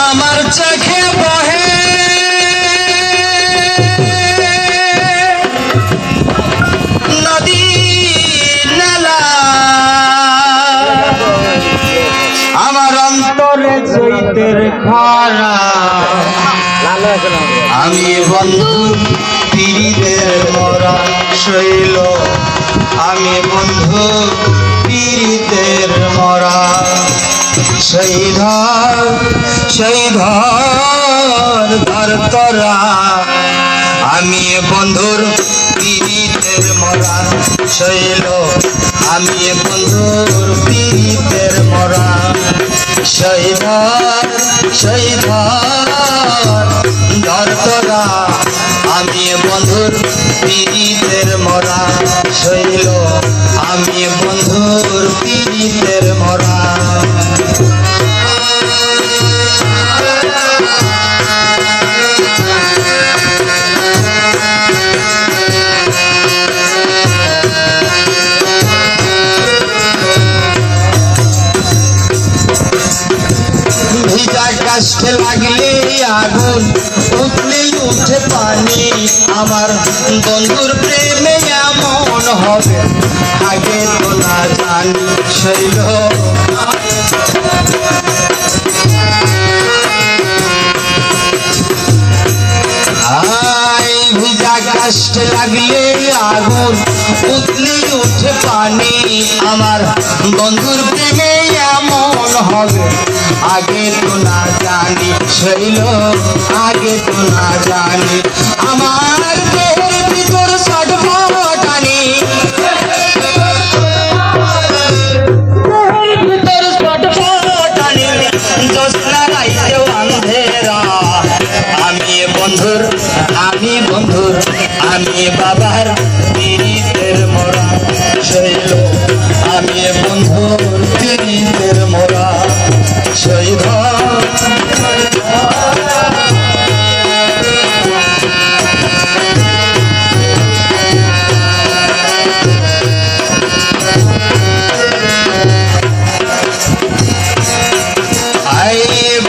আমার চোখে বহে নদী নালা, আমার অন্তরে চৈতের খরা, আমি বন্ধু পীড়িতের মরা শৈল, আমি বন্ধু পীড়িতের মরা শহীদার শহীদার ধর তোরা, আমি বন্ধুর পীড়িতের মরা শৈল, আমি বন্ধুর পীড়িতের মরা শহীদার শহীদার ধর তোরা, আমি বন্ধুর পীড়িতের মরা শৈল, আমি বন্ধুর পীড়িতের মরা। ভিজা কাষ্ঠে লাগলে আগুন, উঠলে উঠে পানি, আমার বন্ধুর প্রেমে এমন হবে আগে তো না জানি শৈল। ভিজা কাষ্ঠে লাগলে আগুন, উঠলে উঠে পানি, আমার বন্ধুর প্রেমে এমন হবে আগে তো না জানি শৈল, আগে তো না জানি। আমার দেহের ভিতর ছটফটানি, ভিতর ছটফটানি, জ্যোৎস্না রাইতে আন্ধেরা, আমি বন্ধুর আমি বাবার পীড়িতের মরা শৈল, আমি বন্ধুর পীড়িতের মরা শহীদ।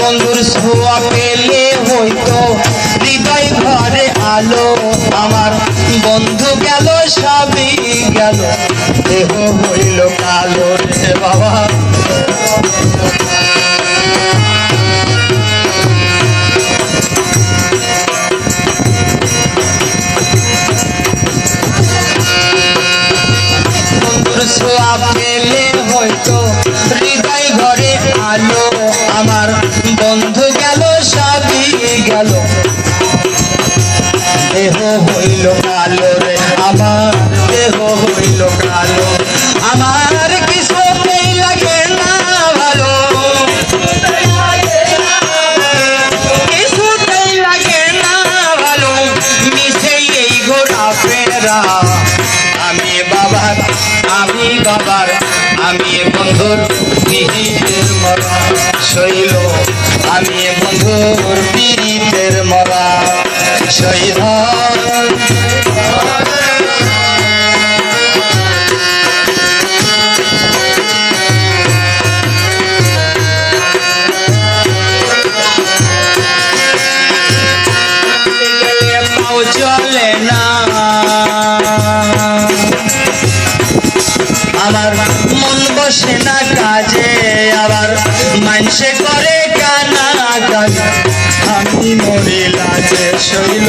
বন্ধুর ছোঁয়া পেলে হইতো হৃদয় ঘরে আলো, আমার বন্ধু গেল সবই গেল, দেহ হইল কালো রে বাবা। বন্ধুর ছোঁয়া পেলে হইতো হৃদয় ঘরে আলো, আমার বন্ধু গেল সবই গেল, দেহ হইল কালো রে আমার, দেহ হইল কালো, আমার কিছুতেই লাগে না ভালো, কিছুতেই লাগে না ভালো, মিশে এই ঘোরা ফেরা, আমি বাবার আমি বন্ধুর পীড়িতের মরা শৈল, আমি বন্ধুর পীড়িতের মরা শহীদ। চলে না আমার মন বসে না কাজে, আবার মানুষে করে কানা কানা, আমি মরে লাজে শৈল।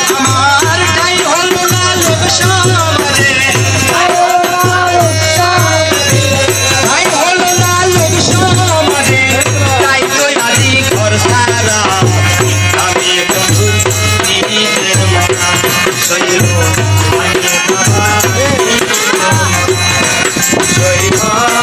আমার আরে বাবা জয় মা